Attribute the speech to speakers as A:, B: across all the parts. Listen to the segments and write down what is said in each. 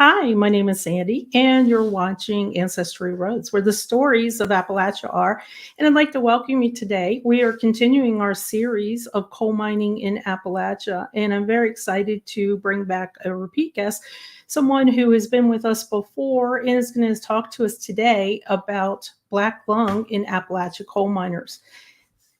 A: Hi, my name is Sandy, and you're watching Ancestry Roads, where the stories of Appalachia are. And I'd like to welcome you today. We are continuing our series of coal mining in Appalachia, and I'm very excited to bring back a repeat guest, someone who has been with us before and is going to talk to us today about black lung in Appalachia coal miners.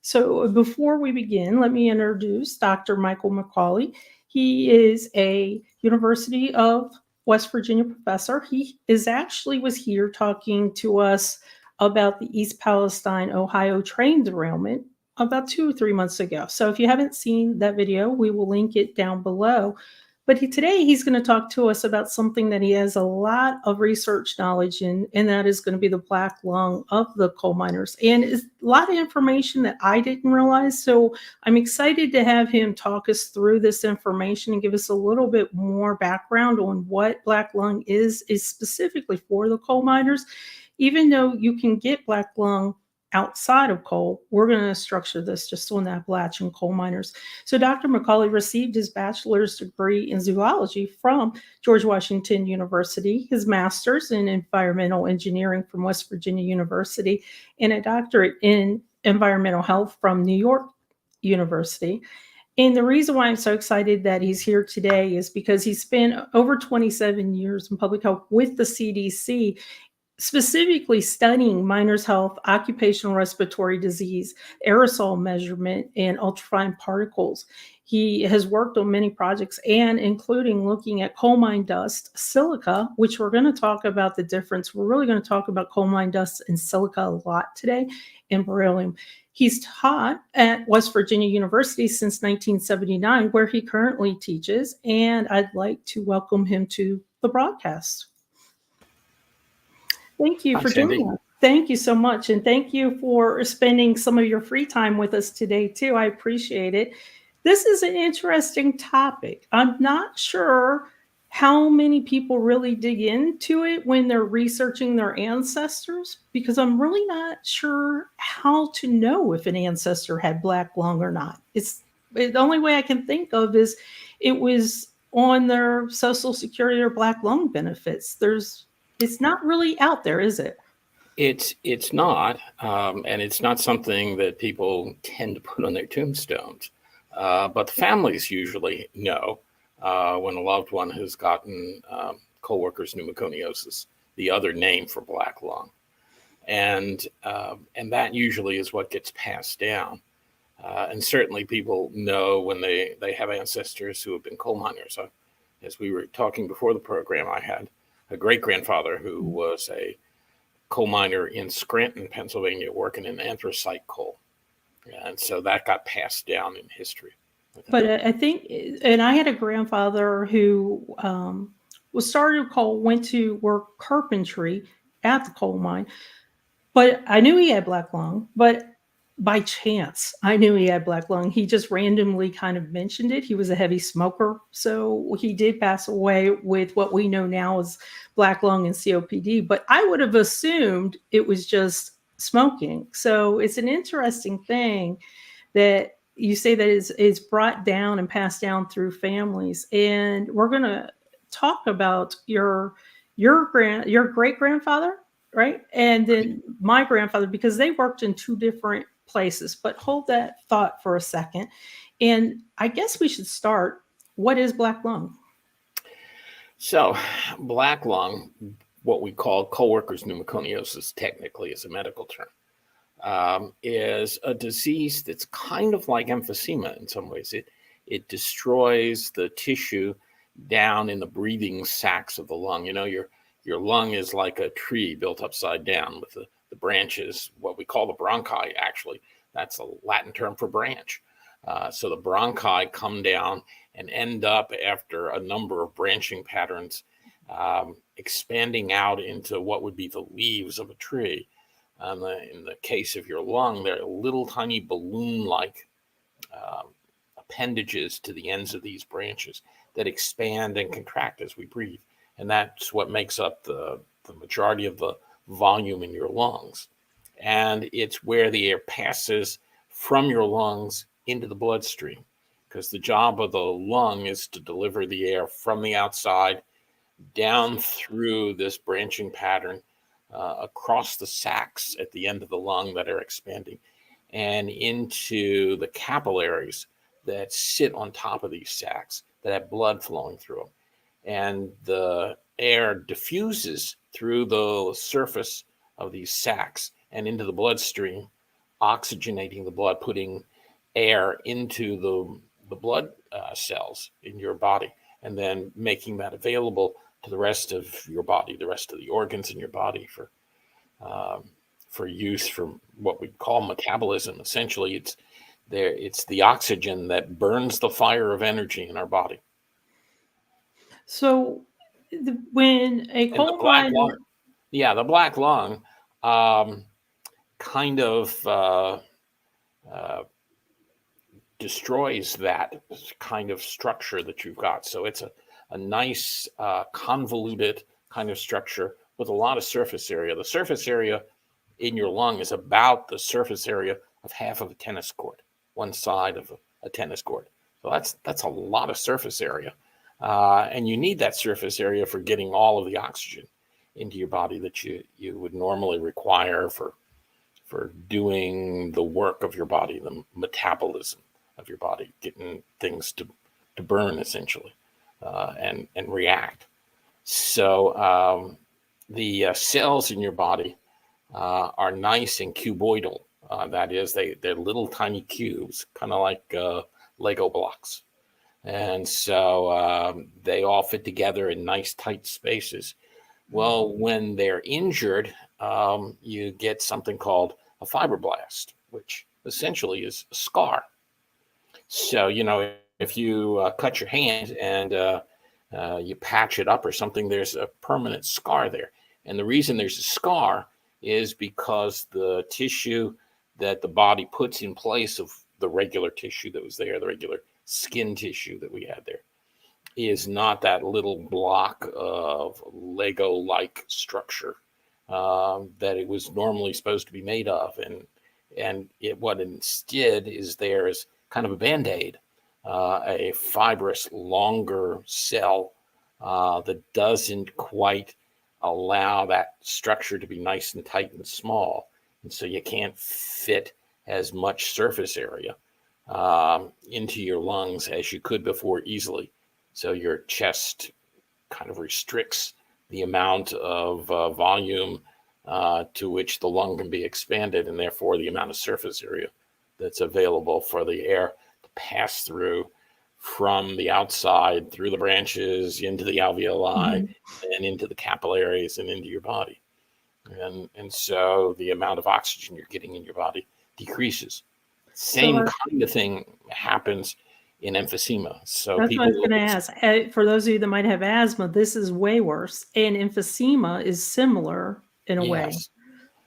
A: So before we begin, let me introduce Dr. Michael McCawley. He is a University of West Virginia professor. He was here talking to us about the East Palestine, Ohio train derailment about 2 or 3 months ago. So if you haven't seen that video, we will link it down below. But today he's going to talk to us about something that he has a lot of research knowledge in, and that is going to be the black lung of the coal miners. And it's a lot of information that I didn't realize. So I'm excited to have him talk us through this information and give us a little bit more background on what black lung is specifically for the coal miners. Even though you can get black lung outside of coal, we're going to structure this just on the Appalachian coal miners. So Dr. McCawley received his bachelor's degree in zoology from George Washington University, his master's in environmental engineering from West Virginia University, and a doctorate in environmental health from New York University. And the reason why I'm so excited that he's here today is because he spent over 27 years in public health with the CDC, specifically studying miners' health, occupational respiratory disease, aerosol measurement, and ultrafine particles. He has worked on many projects, and including looking at coal mine dust, silica, which we're going to talk about the difference. We're really going to talk about coal mine dust and silica a lot today, and beryllium. He's taught at West Virginia University since 1979, where he currently teaches, and I'd like to welcome him to the broadcast. Thank you for joining us. Thank you so much. And thank you for spending some of your free time with us today, too. I appreciate it. This is an interesting topic. I'm not sure how many people really dig into it when they're researching their ancestors, because I'm really not sure how to know if an ancestor had black lung or not. The only way I can think of is it was on their Social Security or black lung benefits. It's not really out there, is it?
B: It's not, and it's not something that people tend to put on their tombstones. But the families usually know when a loved one has gotten co-workers pneumoconiosis, the other name for black lung, and that usually is what gets passed down. And certainly people know when they have ancestors who have been coal miners. As we were talking before the program, I had a great-grandfather who was a coal miner in Scranton, Pennsylvania, working in anthracite coal. And so that got passed down in history.
A: But I think, and I had a grandfather who was started coal, went to work carpentry at the coal mine. But I knew he had black lung, but by chance, I knew he had black lung. He just randomly kind of mentioned it. He was a heavy smoker. So he did pass away with what we know now as black lung and COPD. But I would have assumed it was just smoking. So it's an interesting thing that you say that is brought down and passed down through families. And we're going to talk about your great-grandfather, right? And then my grandfather, because they worked in two different places. But hold that thought for a second. And I guess we should start. What is black lung?
B: So black lung, what we call co-workers pneumoconiosis, technically is a medical term, is a disease that's kind of like emphysema in some ways. It destroys the tissue down in the breathing sacs of the lung. You know, your lung is like a tree built upside down with the branches, what we call the bronchi, actually. That's a Latin term for branch. So the bronchi come down and end up, after a number of branching patterns, expanding out into what would be the leaves of a tree. In the case of your lung, they're little tiny balloon-like appendages to the ends of these branches that expand and contract as we breathe. And that's what makes up the majority of the volume in your lungs. And it's where the air passes from your lungs into the bloodstream, because the job of the lung is to deliver the air from the outside down through this branching pattern across the sacs at the end of the lung that are expanding and into the capillaries that sit on top of these sacs that have blood flowing through them. And the air diffuses through the surface of these sacs and into the bloodstream, oxygenating the blood, putting air into the blood cells in your body, and then making that available to the rest of your body, the rest of the organs in your body for use for what we call metabolism. Essentially, it's the oxygen that burns the fire of energy in our body.
A: So when a coal miner,
B: the black lung kind of destroys that kind of structure that you've got. So it's a nice convoluted kind of structure with a lot of surface area. The surface area in your lung is about the surface area of half of a tennis court, one side of a tennis court. So that's a lot of surface area. And you need that surface area for getting all of the oxygen into your body that you would normally require for doing the work of your body, the metabolism of your body, getting things to burn essentially and react. So the cells in your body are nice and cuboidal. That is, they're little tiny cubes, kind of like Lego blocks. And so they all fit together in nice tight spaces. Well, when they're injured, you get something called a fibroblast, which essentially is a scar. So, if you cut your hand and you patch it up or something, there's a permanent scar there. And the reason there's a scar is because the tissue that the body puts in place of the regular tissue that was there, the regular skin tissue that we had there, is not that little block of Lego-like structure that it was normally supposed to be made of. And what instead is there is kind of a Band-Aid, a fibrous, longer cell that doesn't quite allow that structure to be nice and tight and small. And so you can't fit as much surface area into your lungs as you could before easily. So your chest kind of restricts the amount of volume to which the lung can be expanded, and therefore the amount of surface area that's available for the air to pass through from the outside, through the branches, into the alveoli, and into the capillaries and into your body. And so the amount of oxygen you're getting in your body decreases. Same kind of thing happens in emphysema. So
A: that's what I was going to ask. For those of you that might have asthma, this is way worse. And emphysema is similar in a way.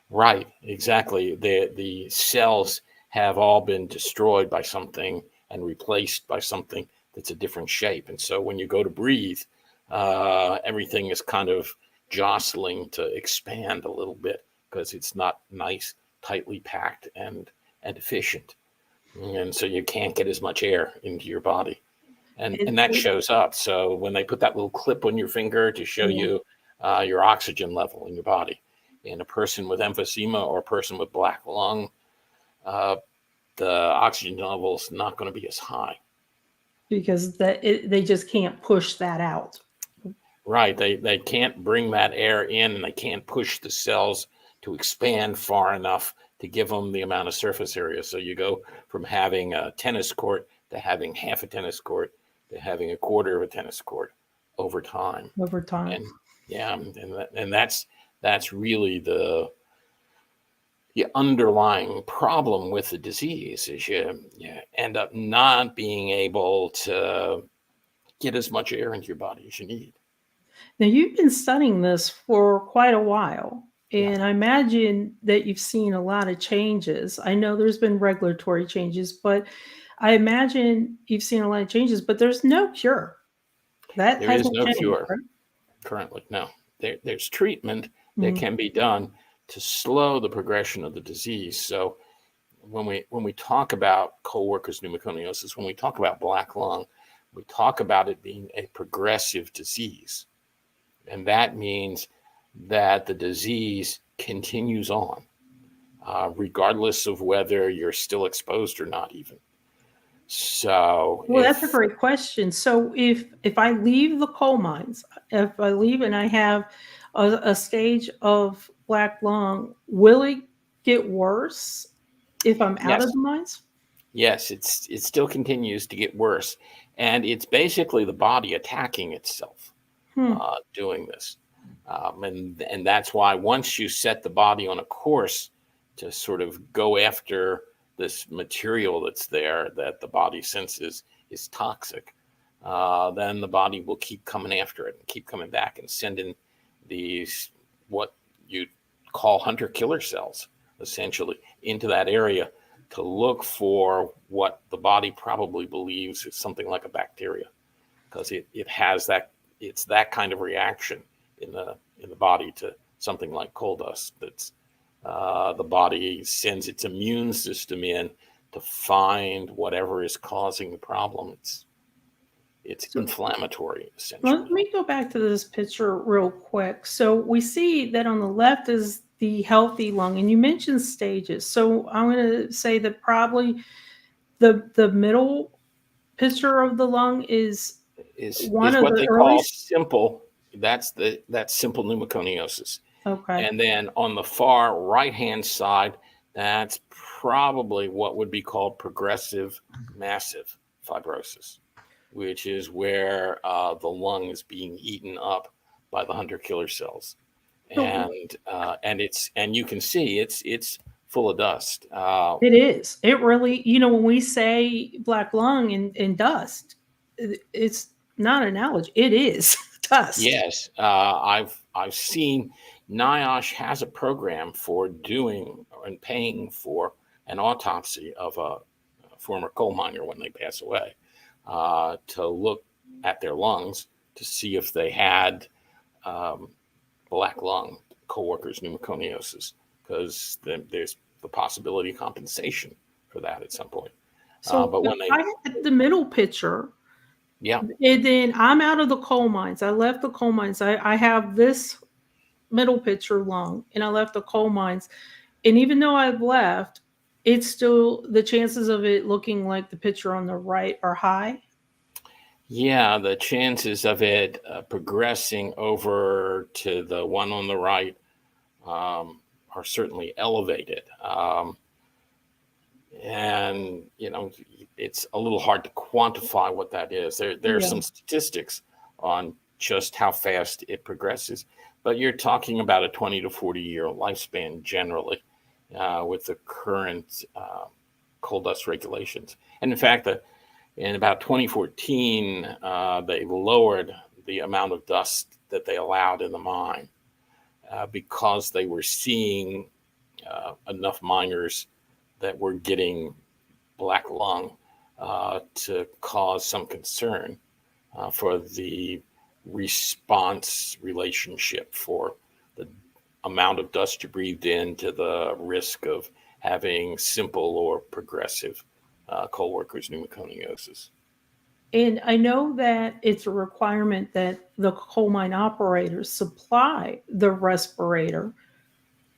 B: Right, exactly. The cells have all been destroyed by something and replaced by something that's a different shape. And so when you go to breathe, everything is kind of jostling to expand a little bit because it's not nice, tightly packed and efficient. And so you can't get as much air into your body. And that shows up. So when they put that little clip on your finger to show you your oxygen level in your body, in a person with emphysema or a person with black lung, the oxygen level is not going to be as high.
A: Because they just can't push that out.
B: Right. They can't bring that air in, and they can't push the cells to expand far enough to give them the amount of surface area. So you go from having a tennis court to having half a tennis court to having a quarter of a tennis court over time. And that's really the underlying problem with the disease is you end up not being able to get as much air into your body as you need.
A: Now, you've been studying this for quite a while,
B: Yeah,
A: and I imagine that you've seen a lot of changes. I know there's been regulatory changes, but I imagine you've seen a lot of changes, but there's no cure. That
B: there is
A: hasn't
B: no
A: changed,
B: cure
A: right?
B: currently. No, there's treatment that
A: Mhm.
B: can be done to slow the progression of the disease. So when we talk about co-workers pneumoconiosis, when we talk about black lung, we talk about it being a progressive disease. And that means that the disease continues on, regardless of whether you're still exposed or not even. So
A: Well, that's a
B: if,
A: great question. So if I leave the coal mines, if I leave and I have a stage of black lung, will it get worse if I'm out of
B: yes,
A: the mines?
B: yes, it still continues to get worse. And it's basically the body attacking itself,
A: Hmm.
B: doing this. And that's why once you set the body on a course to sort of go after this material that's there that the body senses is toxic, then the body will keep coming after it and keep coming back and sending these, what you call hunter killer cells, essentially into that area to look for what the body probably believes is something like a bacteria, because it has that, it's that kind of reaction in the body to something like coal dust. That's the body sends its immune system in to find whatever is causing the problem. It's
A: So
B: inflammatory
A: let
B: essentially.
A: me go back to this picture real quick. So we see that on the left is the healthy lung, and you mentioned stages. So I'm going to say that probably the middle picture of the lung is one
B: Is
A: of
B: what
A: the
B: they
A: early.
B: call simple. That's simple pneumoconiosis.
A: Okay.
B: And then on the far right hand side, that's probably what would be called progressive massive fibrosis, which is where the lung is being eaten up by the hunter killer cells,
A: So
B: and you can see it's full of dust.
A: it is. It really, when we say black lung and dust, it's not an analogy. It is dust.
B: Yes, I've seen NIOSH has a program for doing and paying for an autopsy of a former coal miner when they pass away, to look at their lungs to see if they had um, black lung, co-workers pneumoconiosis, because there's the possibility of compensation for that at some point.
A: So
B: But
A: if
B: when they,
A: I had the middle picture,
B: yeah,
A: and then I'm out of the coal mines. I left the coal mines. I have this middle picture lung, and I left the coal mines. And even though I've left, it's still the chances of it looking like the picture on the right are high.
B: yeah, the chances of it progressing over to the one on the right are certainly elevated. And it's a little hard to quantify what that is. There are
A: Yeah.
B: some statistics on just how fast it progresses, but you're talking about a 20 to 40-year lifespan generally, with the current coal dust regulations. And in fact, in about 2014, they lowered the amount of dust that they allowed in the mine, because they were seeing enough miners that were getting black lung, to cause some concern for the response relationship for the amount of dust you breathed in to the risk of having simple or progressive coal workers pneumoconiosis.
A: And I know that it's a requirement that the coal mine operators supply the respirator,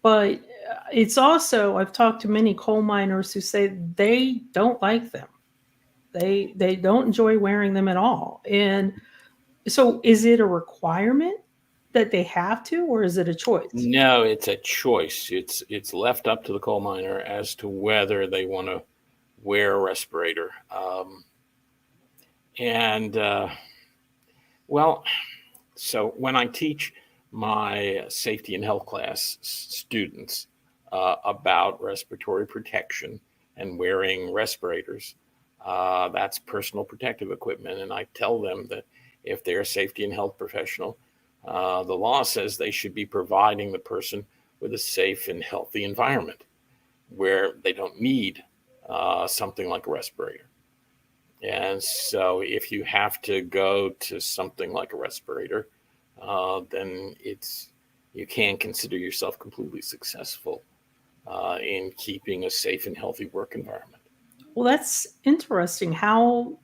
A: but it's also, I've talked to many coal miners who say they don't like them. They don't enjoy wearing them at all. And so is it a requirement that they have to, or is it a choice?
B: No, it's a choice. It's left up to the coal miner as to whether they want to wear a respirator. And well, so when I teach my safety and health class students about respiratory protection and wearing respirators, that's personal protective equipment, and I tell them that if they're a safety and health professional, The law says they should be providing the person with a safe and healthy environment where they don't need something like a respirator. And so if you have to go to something like a respirator, then you can't consider yourself completely successful in keeping a safe and healthy work environment.
A: Well, that's interesting. How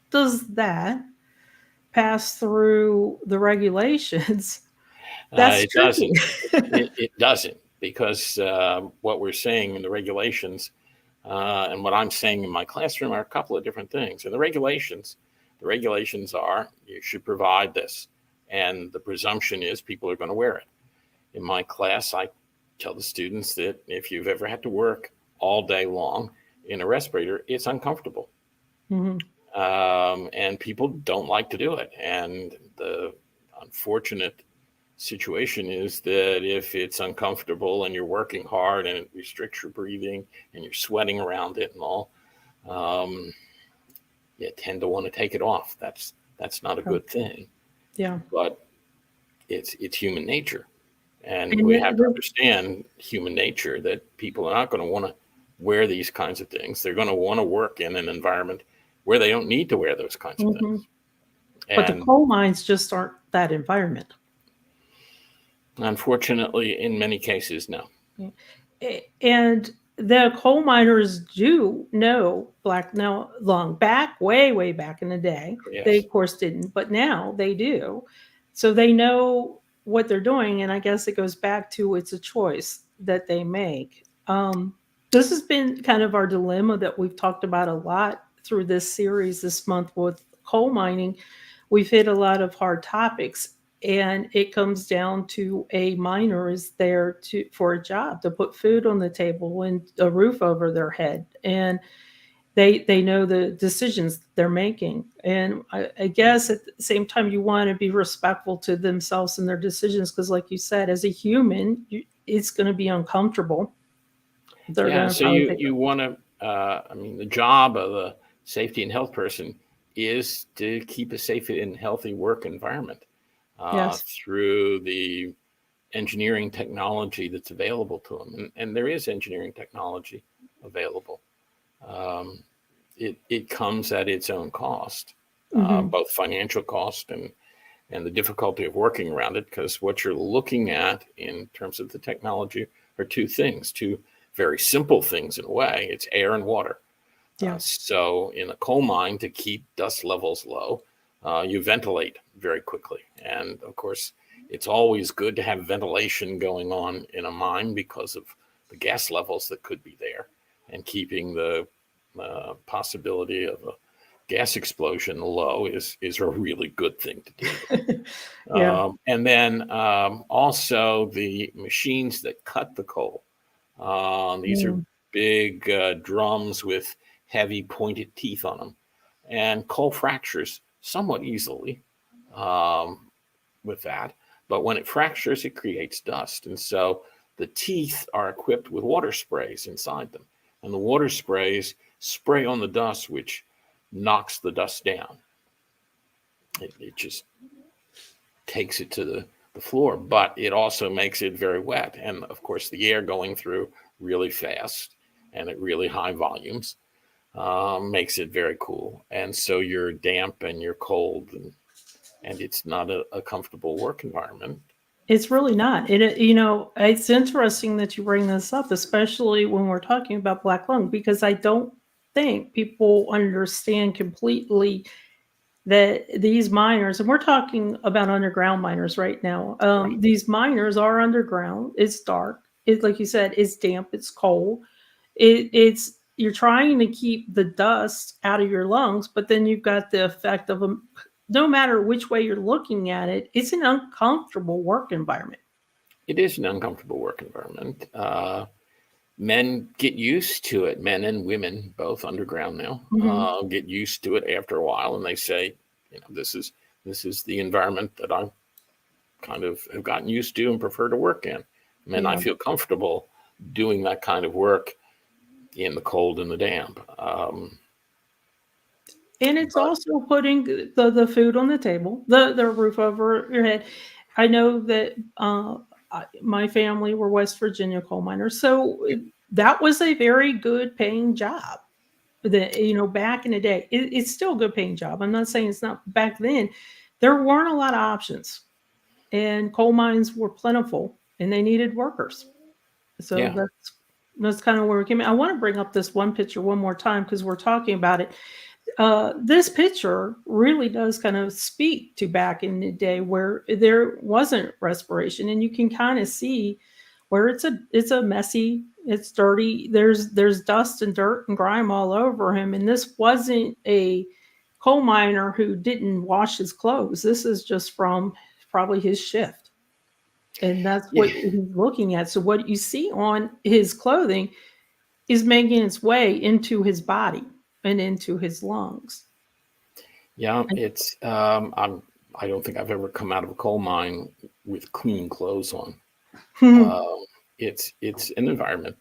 A: does that pass through the regulations? That's
B: It
A: tricky.
B: doesn't. It doesn't, because what we're saying in the regulations and what I'm saying in my classroom are a couple of different things. And the regulations are you should provide this, and the presumption is people are going to wear it. In my class, I tell the students that if you've ever had to work all day long in a respirator, it's uncomfortable.
A: Mhm.
B: And people don't like to do it. And the unfortunate situation is that if it's uncomfortable and you're working hard and it restricts your breathing and you're sweating around it and all, you tend to want to take it off. That's not a good thing.
A: Yeah.
B: But it's human nature. And we have to understand human nature, that people are not going to want to wear these kinds of things. They're going to want to work in an environment where they don't need to wear those kinds of things.
A: But the coal mines just aren't that environment.
B: Unfortunately, in many cases, no.
A: And the coal miners do know black lung back way back in the day.
B: Yes.
A: They of course didn't, but now they do. So they know what they're doing, and I guess it goes back to it's a choice that they make. This has been kind of our dilemma that we've talked about a lot through this series this month with coal mining. We've hit a lot of hard topics, and it comes down to a miner is there for a job, to put food on the table and a roof over their head, and they know the decisions they're making. And I guess at the same time, you want to be respectful to themselves and their decisions, because like you said, as a human, it's going to be uncomfortable.
B: So you want to, the job of a safety and health person is to keep a safe and healthy work environment through the engineering technology that's available to them. And there is engineering technology available. It comes at its own cost, both financial cost and the difficulty of working around it, because what you're looking at in terms of the technology are two very simple things in a way. It's air and water. So in a coal mine, to keep dust levels low, you ventilate very quickly. And of course, it's always good to have ventilation going on in a mine because of the gas levels that could be there, and keeping the possibility of a gas explosion low is a really good thing to do. And then also the machines that cut the coal. These are big drums with heavy pointed teeth on them, and coal fractures somewhat easily with that. But when it fractures, it creates dust. And so the teeth are equipped with water sprays inside them, and the water sprays spray on the dust, which knocks the dust down. It just takes it to the floor, but it also makes it very wet. And of course, the air going through really fast and at really high volumes makes it very cool. And so you're damp and you're cold, and it's not a comfortable work environment.
A: It's really not. It's interesting that you bring this up, especially when we're talking about black lung, because I don't think people understand completely that these miners, and we're talking about underground miners right now. These miners are underground. It's dark. It's like you said, it's damp. It's cold. It's you're trying to keep the dust out of your lungs, but then you've got the effect of them. No matter which way you're looking at it, it's an uncomfortable work environment.
B: It is an uncomfortable work environment. Men get used to it. Men and women, both underground now, get used to it after a while, and they say, this is the environment that I kind of have gotten used to and prefer to work in. And I feel comfortable doing that kind of work in the cold and the damp.
A: And it's
B: But
A: also putting the food on the table, the roof over your head. I know that my family were West Virginia coal miners, so that was a very good paying job. That back in the day, it's still a good paying job. I'm not saying it's not. Back then, there weren't a lot of options, and coal mines were plentiful, and they needed workers. So
B: yeah,
A: that's kind of where we came in. I want to bring up this one picture one more time because we're talking about it. This picture really does kind of speak to back in the day where there wasn't respiration, and you can kind of see where it's a messy, it's dirty. There's dust and dirt and grime all over him, and this wasn't a coal miner who didn't wash his clothes. This is just from probably his shift, and that's what
B: yeah,
A: he's looking at. So what you see on his clothing is making its way into his body and into his lungs.
B: yeah. It's I don't think I've ever come out of a coal mine with clean clothes on. Um, it's an environment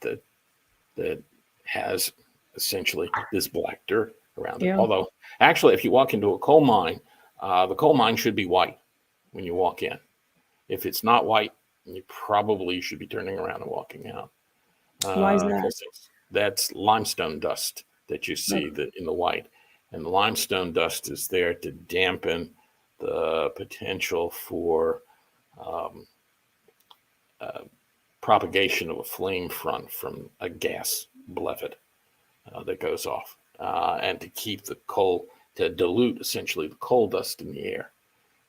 B: that has essentially this black dirt around it.
A: Yeah.
B: Although, actually, if you walk into a coal mine, the coal mine should be white when you walk in. If it's not white, you probably should be turning around and walking out.
A: Why is that?
B: Because that's limestone dust that you see in the white. And the limestone dust is there to dampen the potential for um, propagation of a flame front from a gas brevet that goes off, and to keep the coal, to dilute essentially the coal dust in the air.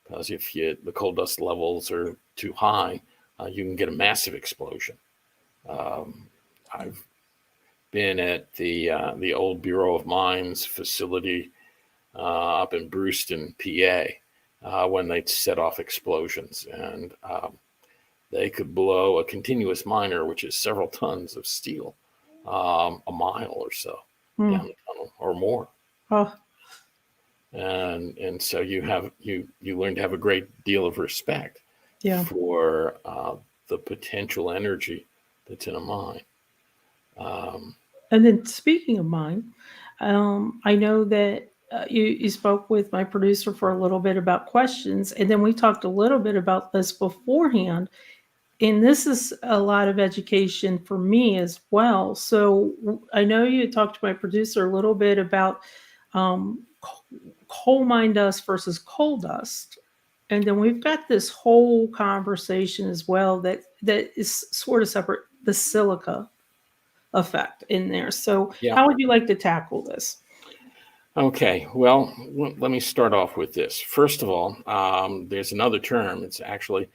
B: Because if the coal dust levels are too high, you can get a massive explosion. I've been at the old Bureau of Mines facility up in Brewston, PA, when they'd set off explosions, and they could blow a continuous miner, which is several tons of steel, a mile or so
A: Hmm.
B: down the tunnel or more.
A: Oh,
B: And so you learn to have a great deal of respect
A: yeah.
B: for the potential energy that's in a mine. Um,
A: And then speaking of mine, I know that you spoke with my producer for a little bit about questions, and then we talked a little bit about this beforehand. And this is a lot of education for me as well. So I know you talked to my producer a little bit about coal mine dust versus coal dust. And then we've got this whole conversation as well that is sort of separate, the silica effect in there. So
B: yeah.
A: how would you like to tackle this?
B: Okay. Well, let me start off with this. First of all, there's another term. It's actually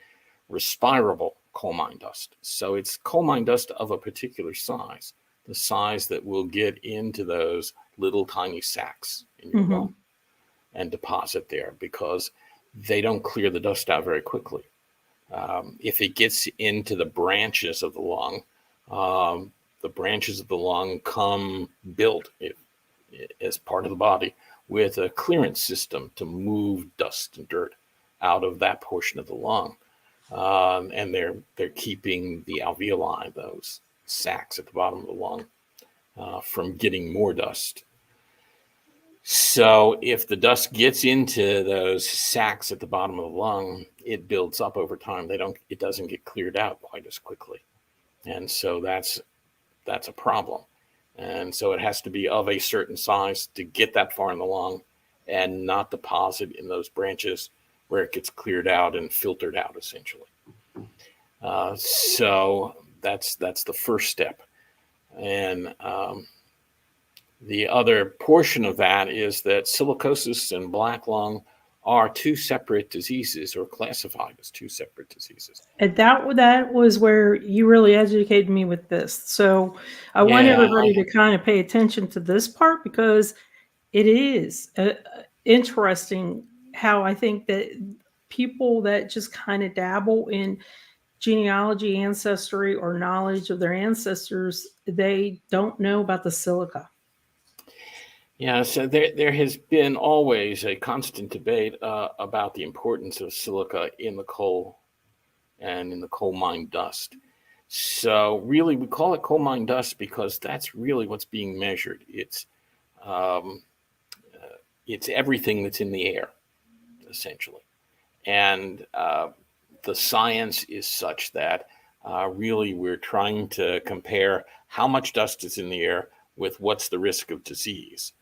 B: respirable coal mine dust. So it's coal mine dust of a particular size, the size that will get into those little tiny sacs in your lung
A: Hmm.
B: and deposit there, because they don't clear the dust out very quickly. If it gets into the branches of the branches of the lung come built as part of the body with a clearance system to move dust and dirt out of that portion of the lung. And they're keeping the alveoli, those sacs at the bottom of the lung, from getting more dust. So if the dust gets into those sacs at the bottom of the lung, it builds up over time. It doesn't get cleared out quite as quickly. And so that's a problem. And so it has to be of a certain size to get that far in the lung and not deposit in those branches where it gets cleared out and filtered out, essentially. So that's the first step. And the other portion of that is that silicosis and black lung are two separate diseases, or classified as two separate diseases.
A: And that was where you really educated me with this. So I want
B: Yeah,
A: everybody to kind of pay attention to this part because it is interesting how I think that people that just kind of dabble in genealogy, ancestry, or knowledge of their ancestors, they don't know about the silica.
B: yeah. So there has been always a constant debate about the importance of silica in the coal and in the coal mine dust. So really, we call it coal mine dust because that's really what's being measured. It's um, it's everything that's in the air, essentially. And the science is such that really we're trying to compare how much dust is in the air with what's the risk of disease.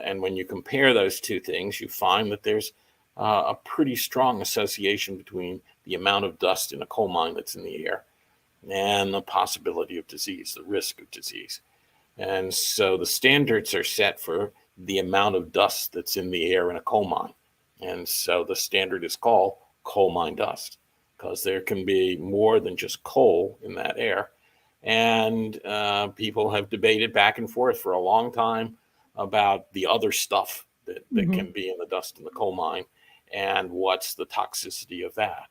B: And when you compare those two things, you find that there's a pretty strong association between the amount of dust in a coal mine that's in the air and the possibility of disease, the risk of disease. And so the standards are set for the amount of dust that's in the air in a coal mine. And so the standard is called coal mine dust, because there can be more than just coal in that air. And people have debated back and forth for a long time about the other stuff that can be in the dust in the coal mine and what's the toxicity of that.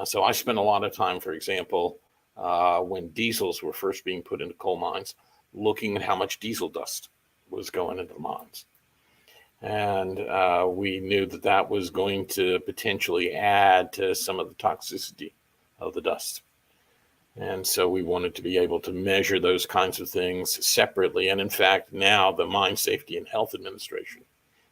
B: So I spent a lot of time, for example, when diesels were first being put into coal mines, looking at how much diesel dust was going into the mines. And we knew that that was going to potentially add to some of the toxicity of the dust. And so we wanted to be able to measure those kinds of things separately. And in fact, now the Mine Safety and Health Administration,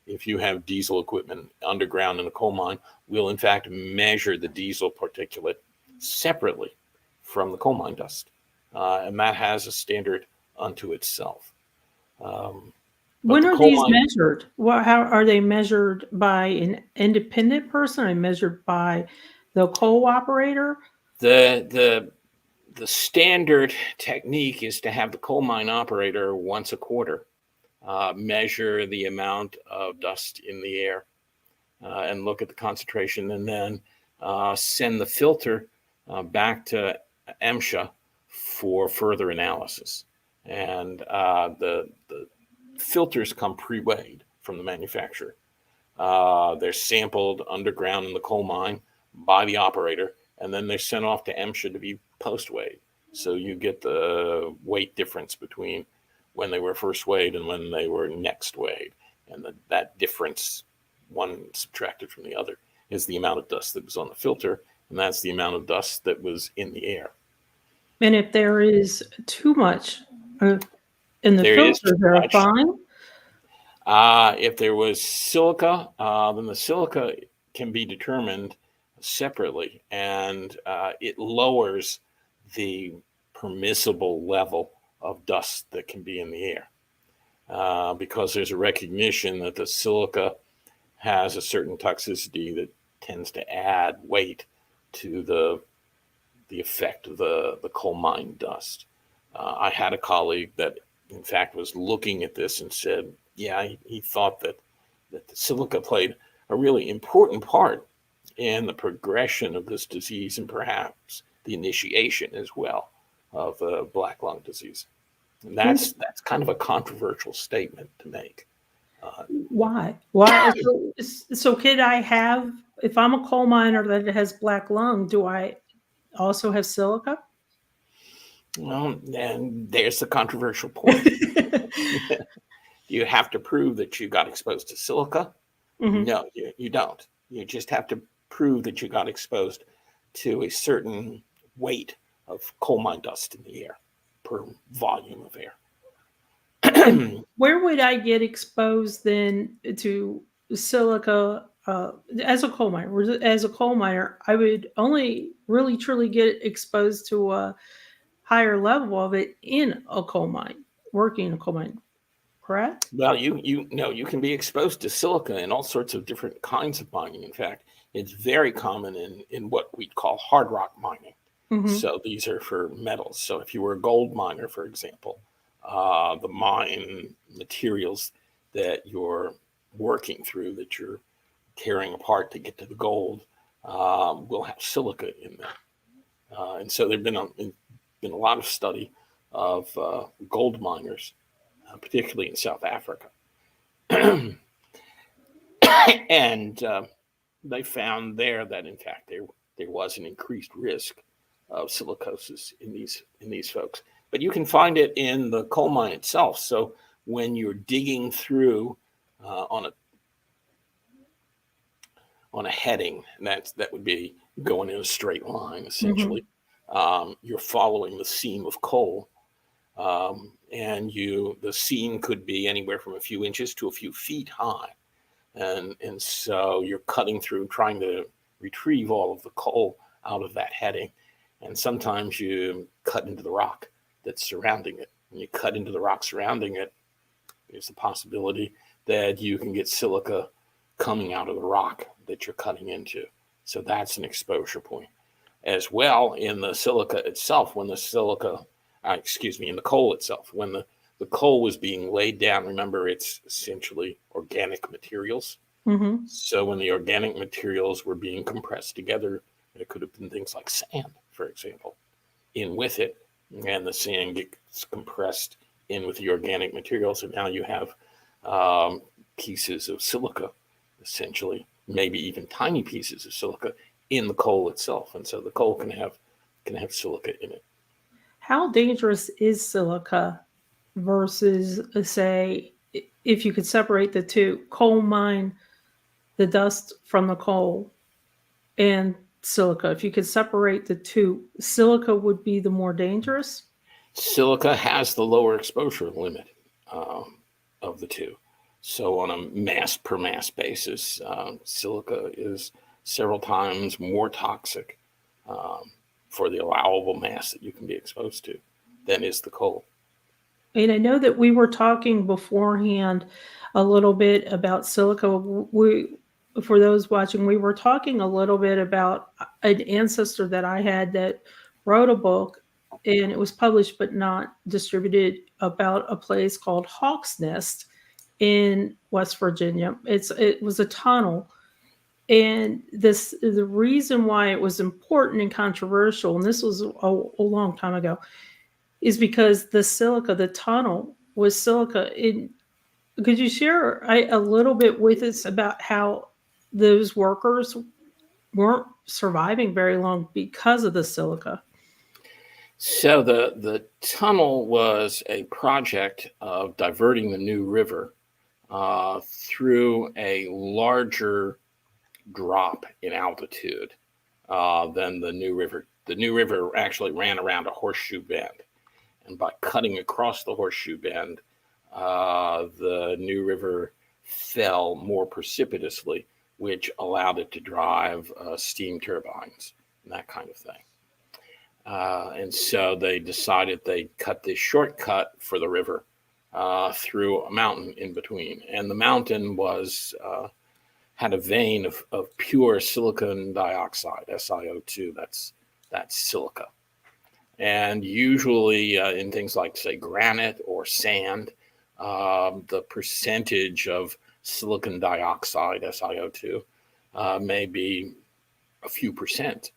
B: if you have diesel equipment underground in a coal mine, will in fact measure the diesel particulate separately from the coal mine dust. And that has a standard unto itself.
A: When are these measured? How are they measured? By an independent person? Are they measured by the coal operator?
B: The standard technique is to have the coal mine operator once a quarter measure the amount of dust in the air and look at the concentration, and then send the filter back to MSHA for further analysis. And the filters come pre-weighed from the manufacturer. They're sampled underground in the coal mine by the operator, and then they're sent off to MSHA to be post-weighed. So you get the weight difference between when they were first weighed and when they were next weighed. And that difference, one subtracted from the other, is the amount of dust that was on the filter, and that's the amount of dust that was in the air.
A: And if there is too much in the filter, they're fine?
B: If there was silica, then the silica can be determined separately, and it lowers the permissible level of dust that can be in the air, because there's a recognition that the silica has a certain toxicity that tends to add weight to the effect of the coal mine dust. I had a colleague that in fact was looking at this and said, yeah, he thought that the silica played a really important part in the progression of this disease, and perhaps the initiation as well of black lung disease. And that's kind of a controversial statement to make.
A: Why? So could I have, if I'm a coal miner that has black lung, do I also have silica?
B: Well, and there's the controversial point. You have to prove that you got exposed to silica? No, you don't. You just have to prove that you got exposed to a certain weight of coal mine dust in the air per volume of air.
A: Where would I get exposed then to silica as a coal miner? As a coal miner, I would only really truly get exposed to a higher level of it in a coal mine, working in a coal mine, correct?
B: Well, you know, you can be exposed to silica in all sorts of different kinds of mining. In fact, it's very common in what we call hard rock mining. So these are for metals. So if you were a gold miner, for example, the mine materials that you're working through, that you're tearing apart to get to the gold, will have silica in them. And so there've been a lot of study of gold miners, particularly in South Africa. And they found there that in fact there was an increased risk of silicosis in these folks. But you can find it in the coal mine itself. So when you're digging through on a heading, that would be going in a straight line, essentially. You're following the seam of coal. And the seam could be anywhere from a few inches to a few feet high. And so you're cutting through, trying to retrieve all of the coal out of that heading. And sometimes you cut into the rock that's surrounding it. When you cut into the rock surrounding it, there's the possibility that you can get silica coming out of the rock that you're cutting into. So that's an exposure point. As well, in the silica itself, in the coal itself, when the coal was being laid down, remember, it's essentially organic materials.
A: Mm-hmm.
B: So when the organic materials were being compressed together, it could have been things like sand, for example, in with it, and the sand gets compressed in with the organic materials, and now you have pieces of silica, essentially, maybe even tiny pieces of silica in the coal itself, and so the coal can have silica in it.
A: How dangerous is silica versus, say, if you could separate the two, coal mine, the dust from the coal, and silica? If you could separate the two, silica would be the more dangerous?
B: Silica has the lower exposure limit of the two. So on a mass per mass basis, silica is several times more toxic for the allowable mass that you can be exposed to than is the coal.
A: And I know that we were talking beforehand a little bit about silica. For those watching, we were talking a little bit about an ancestor that I had that wrote a book, and it was published but not distributed, about a place called Hawk's Nest in West Virginia. It was a tunnel, and the reason why it was important and controversial, and this was a long time ago, is because the tunnel was silica. Could you share a little bit with us about how those workers weren't surviving very long because of the silica?
B: So the tunnel was a project of diverting the New River through a larger drop in altitude than the New River. The New River actually ran around a horseshoe bend. And by cutting across the horseshoe bend, the New River fell more precipitously, which allowed it to drive steam turbines and that kind of thing. And so they decided they'd cut this shortcut for the river through a mountain in between. And the mountain had a vein of pure silicon dioxide, SiO2. That's silica. And usually in things like, say, granite or sand, the percentage of silicon dioxide, SiO2, may be a few percent.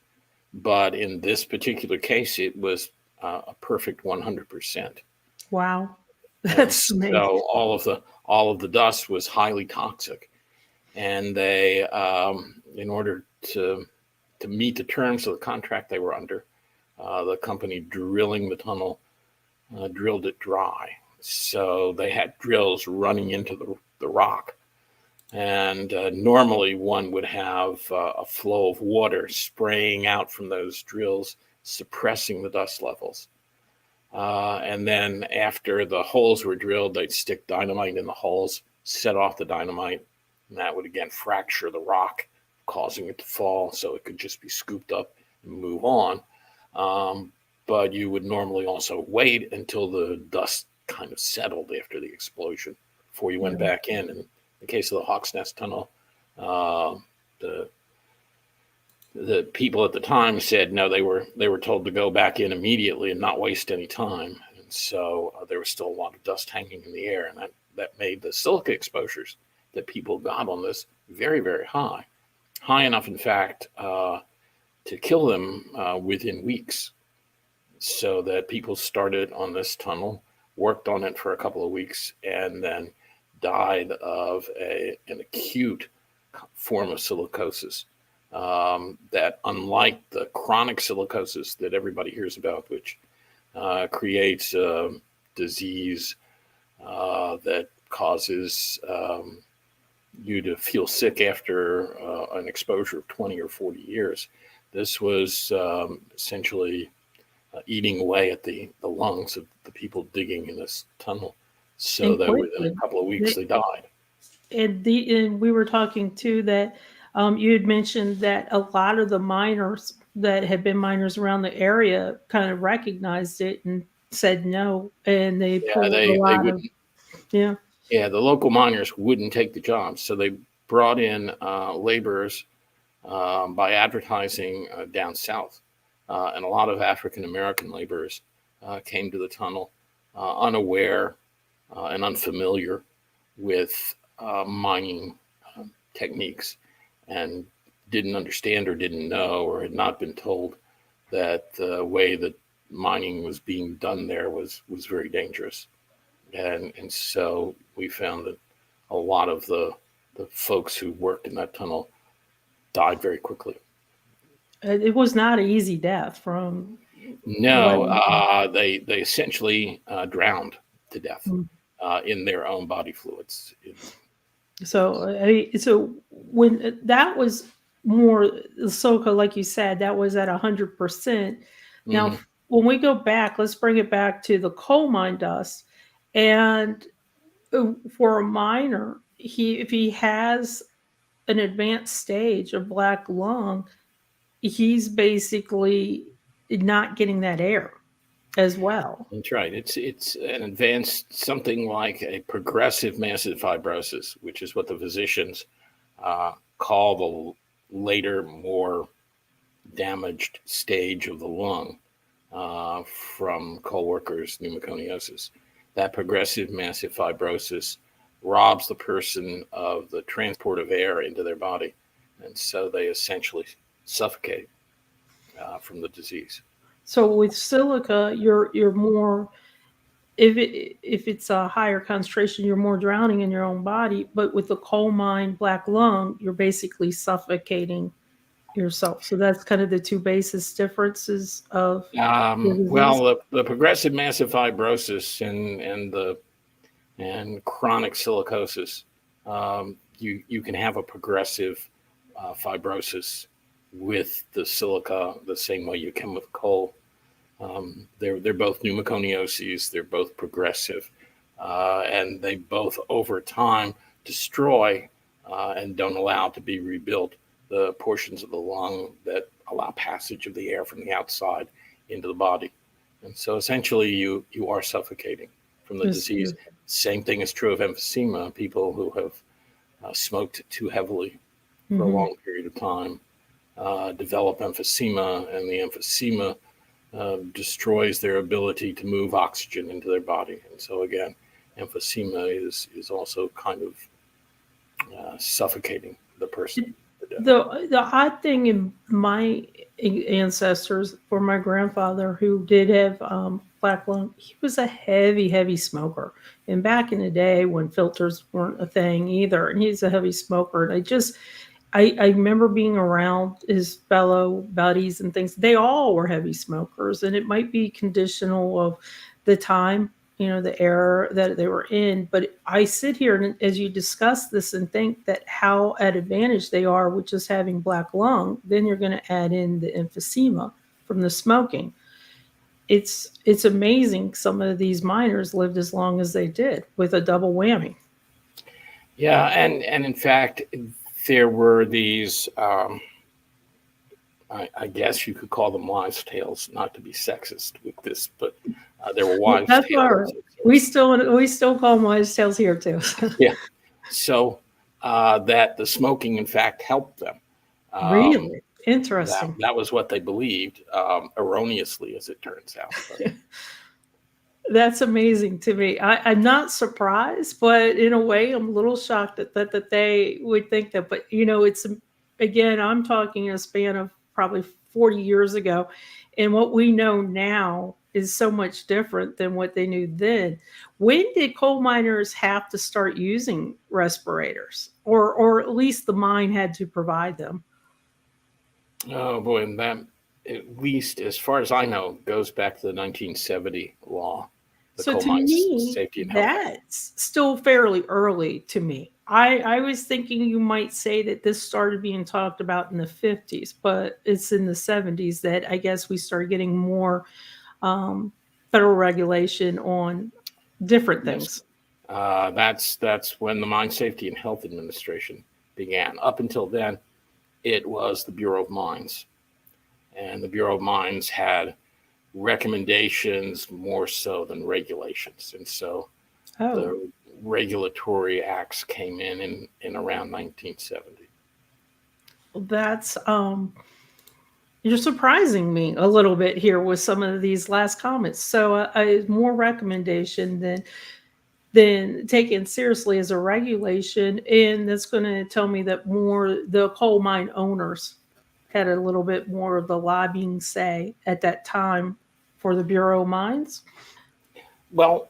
B: But in this particular case, it was a perfect 100%.
A: Wow. That's amazing.
B: So all of the dust was highly toxic. And they, in order to meet the terms of the contract they were under, the company drilling the tunnel drilled it dry. So they had drills running into the rock. And normally one would have a flow of water spraying out from those drills, suppressing the dust levels. And then after the holes were drilled, they'd stick dynamite in the holes, set off the dynamite, and that would again fracture the rock, causing it to fall so it could just be scooped up and move on. But you would normally also wait until the dust kind of settled after the explosion before you went back in. And in the case of the Hawk's Nest Tunnel, the people at the time said no, they were told to go back in immediately and not waste any time. And so there was still a lot of dust hanging in the air, and that made the silica exposures that people got on this very, very high enough, in fact, to kill them within weeks. So that people started on this tunnel, worked on it for a couple of weeks, and then died of an acute form of silicosis that, unlike the chronic silicosis that everybody hears about, which creates a disease that causes you to feel sick after an exposure of 20 or 40 years. This was essentially eating away at the lungs of the people digging in this tunnel, so
A: And
B: that within
A: quickly.
B: a couple of weeks they died.
A: And we were talking too that you had mentioned that a lot of the miners that had been miners around the area kind of recognized it and said no, and they
B: Yeah,
A: pulled a
B: they
A: lot of
B: wouldn't.
A: yeah.
B: Yeah, the local miners wouldn't take the jobs, so they brought in laborers by advertising down south, and a lot of African American laborers came to the tunnel unaware and unfamiliar with mining techniques, and didn't understand or didn't know or had not been told that the way that mining was being done there was very dangerous. And so we found that a lot of the folks who worked in that tunnel died very quickly.
A: It was not an easy death from what.
B: No, they essentially drowned to death in their own body fluids.
A: So when that was more silica, like you said, that was at 100%. Now,
B: Mhm.
A: when we go back, let's bring it back to the coal mine dust. And for a miner, if he has an advanced stage of black lung, he's basically not getting that air as well.
B: That's right. It's an advanced, something like a progressive massive fibrosis, which is what the physicians call the later, more damaged stage of the lung from coal workers' pneumoconiosis. That progressive massive fibrosis robs the person of the transport of air into their body, and so they essentially suffocate from the disease.
A: So with silica, you're more, if it's a higher concentration, you're more drowning in your own body. But with the coal mine black lung, you're basically suffocating yourself. So that's kind of the two basis differences of the disease.
B: Well, the progressive massive fibrosis and chronic silicosis, you can have a progressive fibrosis with the silica the same way you can with coal. They're both pneumoconioses. They're both progressive, and they both over time destroy and don't allow to be rebuilt the portions of the lung that allow passage of the air from the outside into the body. And so essentially you are suffocating from the disease. Same thing is true of emphysema. People who have smoked too heavily for a long period of time develop emphysema, and the emphysema destroys their ability to move oxygen into their body. And so again, emphysema is also kind of suffocating the person.
A: The odd thing in my ancestors, for my grandfather who did have black lung, he was a heavy smoker. And back in the day when filters weren't a thing either, and he's a heavy smoker. And I remember being around his fellow buddies and things. They all were heavy smokers, and it might be conditional of the time, the era that they were in. But I sit here and as you discuss this and think that how at advantage they are with just having black lung, then you're going to add in the emphysema from the smoking. It's amazing some of these miners lived as long as they did with a double whammy.
B: Yeah, and in fact, there were these, I guess you could call them wives' tales, not to be sexist with this, but there were wives'
A: That's
B: tales.
A: all right. We still call them wives' tales here too.
B: Yeah. So that the smoking, in fact, helped them.
A: Really interesting.
B: That was what they believed, erroneously, as it turns out.
A: That's amazing to me. I'm not surprised, but in a way, I'm a little shocked that they would think that. But it's, again, I'm talking in a span of probably 40 years ago, and what we know now is so much different than what they knew then. When did coal miners have to start using respirators, or at least the mine had to provide them?
B: Oh boy, and that, at least as far as I know, goes back to the 1970 law.
A: So to me, that's still fairly early to me. I was thinking you might say that this started being talked about in the 50s, but it's in the 70s that I guess we started getting more federal regulation on different
B: Yes.
A: things.
B: That's when the Mine Safety and Health Administration began. Up until then, it was the Bureau of Mines, and the Bureau of Mines had recommendations more so than regulations, and so
A: Oh,
B: the regulatory acts came in around 1970.
A: that's you're surprising me a little bit here with some of these last comments. So, more recommendation than taken seriously as a regulation, and that's going to tell me that more the coal mine owners had a little bit more of the lobbying say at that time for the Bureau of Mines,
B: Well,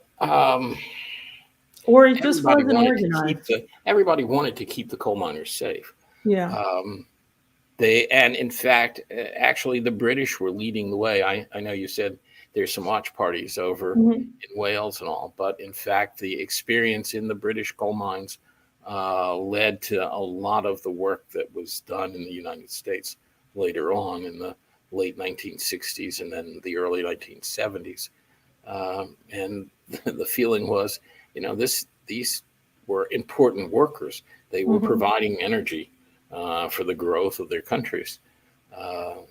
A: or it just wasn't organized.
B: everybody wanted to keep the coal miners safe.
A: Yeah.
B: Um, and in fact, actually, the British were leading the way. I know you said there's some watch parties over
A: Mhm.
B: in Wales and all, but in fact, the experience in the British coal mines led to a lot of the work that was done in the United States later on in the late 1960s and then the early 1970s. And the feeling was, these were important workers. They were
A: Mhm.
B: providing energy for the growth of their countries. And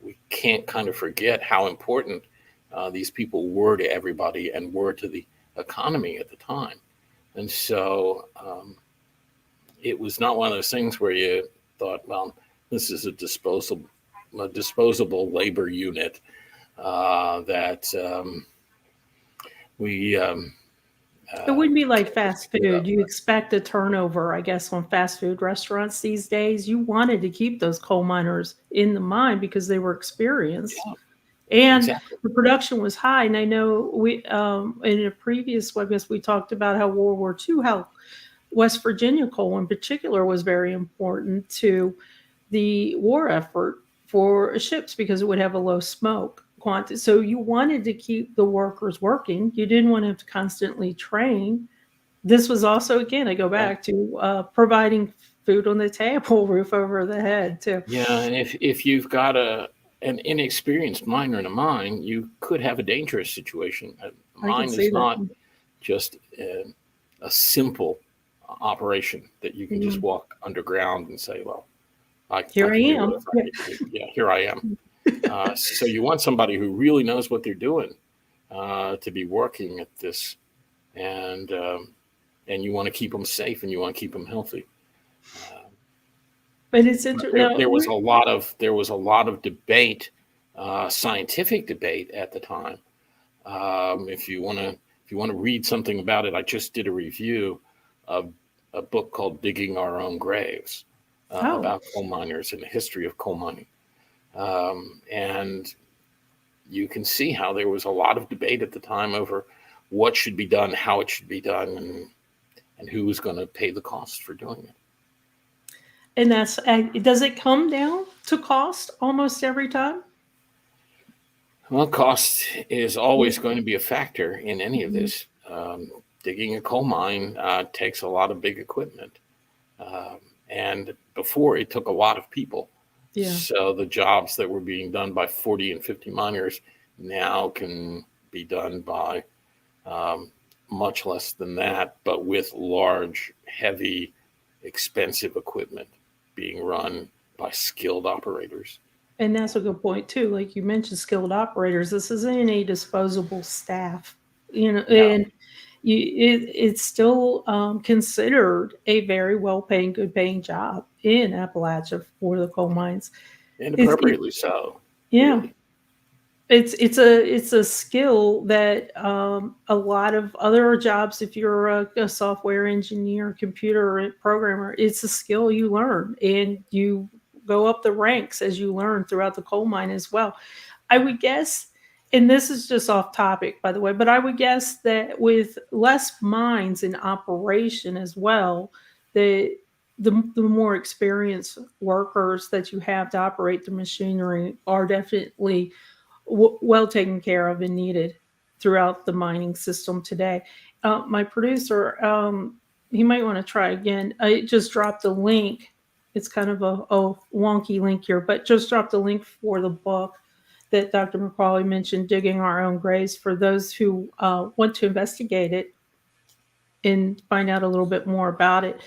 B: we can't kind of forget how important these people were to everybody and were to the economy at the time. And so it was not one of those things where you thought, well, this is a disposable labor unit that we
A: It wouldn't be like
B: can't just
A: fast
B: give
A: food.
B: up.
A: You expect a turnover, I guess, on fast food restaurants these days. You wanted to keep those coal miners in the mine because they were experienced
B: Yeah,
A: and
B: exactly.
A: the production was high. And I know we, in a previous webcast, we talked about how World War II, how West Virginia coal in particular was very important to the war effort for ships because it would have a low smoke quantity. So you wanted to keep the workers working. You didn't want to have to constantly train. This was also, again, I go
B: Right.
A: back to providing food on the table, roof over the head, too.
B: Yeah, and if you've got an inexperienced miner in a mine, you could have a dangerous situation. A
A: I can
B: mine
A: see
B: is not
A: that.
B: just a simple operation that you can just
A: Mhm.
B: walk underground and say, well, I
A: Here I
B: can do
A: am.
B: whatever I need to do. Yeah, here I am. So you want somebody who really knows what they're doing to be working at this, and you want to keep them safe and you want to keep them healthy.
A: But it's
B: But
A: interesting. No,
B: there was a lot of debate, scientific debate at the time. If you want to read something about it, I just did a review of a book called "Digging Our Own Graves"
A: oh,
B: about coal miners and the history of coal mining. And you can see how there was a lot of debate at the time over what should be done, how it should be done, and who was going to pay the cost for doing it.
A: and does it come down to cost almost every time?
B: Well, cost is always
A: Mhm.
B: going to be a factor in any of this. Digging a coal mine takes a lot of big equipment. And before it took a lot of people.
A: Yeah.
B: So the jobs that were being done by 40 and 50 miners now can be done by um, much less than that, but with large, heavy, expensive equipment being run by skilled operators.
A: And that's a good point too. Like you mentioned, skilled operators. This isn't a disposable staff,
B: No,
A: and it's still considered a very well-paying, good-paying job in Appalachia for the coal mines.
B: and
A: It
B: appropriately so,
A: yeah,
B: really.
A: it's a skill that a lot of other jobs, if you're a software engineer, computer programmer, it's a skill you learn and you go up the ranks as you learn throughout the coal mine as well. I would guess, and this is just off topic, by the way, but I would guess that with less mines in operation as well, the the more experienced workers that you have to operate the machinery are definitely well taken care of and needed throughout the mining system today. My producer, he might want to try again. I just dropped a link. It's kind of a wonky link here, but just dropped a link for the book that Dr. McCawley mentioned, digging our own graves, for those who want to investigate it and find out a little bit more about it.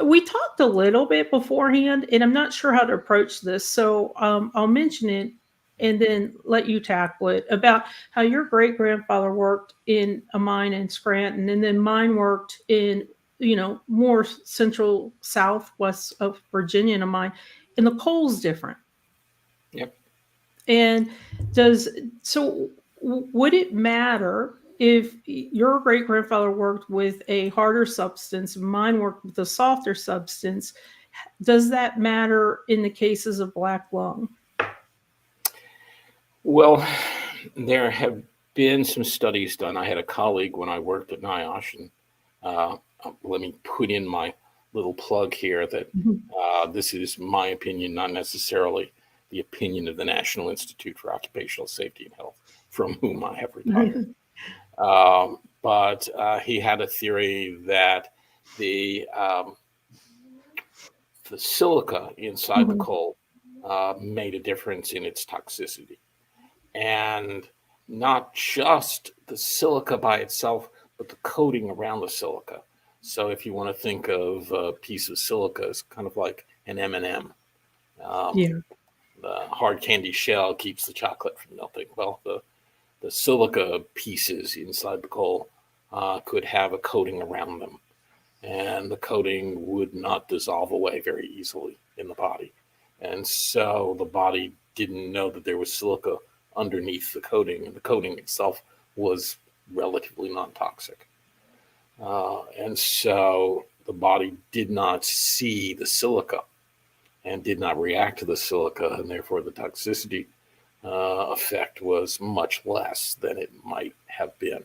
A: We talked a little bit beforehand, and I'm not sure how to approach this, so I'll mention it and then let you tackle it, about how your great grandfather worked in a mine in Scranton, and then mine worked in, more central southwest of Virginia in a mine, and the coal's different.
B: Yep.
A: And would it matter if your great grandfather worked with a harder substance, mine worked with a softer substance? Does that matter in the cases of black lung?
B: Well, there have been some studies done. I had a colleague when I worked at NIOSH, and let me put in my little plug here that this is my opinion, not necessarily the opinion of the National Institute for Occupational Safety and Health, from whom I have retired. But he had a theory that the silica inside the coal made a difference in its toxicity. And not just the silica by itself, but the coating around the silica. So if you want to think of a piece of silica as kind of like an M&M, the hard candy shell keeps the chocolate from melting. Well, the silica pieces inside the coal could have a coating around them, and the coating would not dissolve away very easily in the body. And so the body didn't know that there was silica underneath the coating, and the coating itself was relatively non-toxic. And so the body did not see the silica and did not react to the silica, and therefore the toxicity effect was much less than it might have been.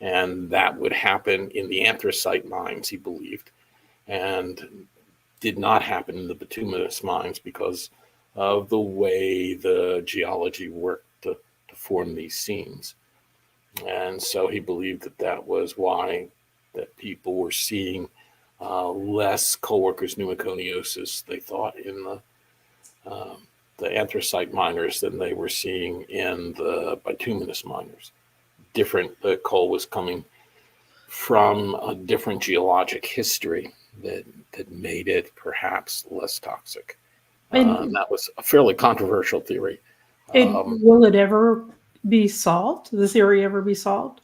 B: And that would happen in the anthracite mines, he believed, and did not happen in the bituminous mines because of the way the geology worked to form these seams. And so he believed that that was why that people were seeing less coal-workers' pneumoconiosis, they thought, in the anthracite miners than they were seeing in the bituminous miners. The coal was coming from a different geologic history that made it perhaps less toxic. That was a fairly controversial theory.
A: Will it ever be solved? The theory ever be solved,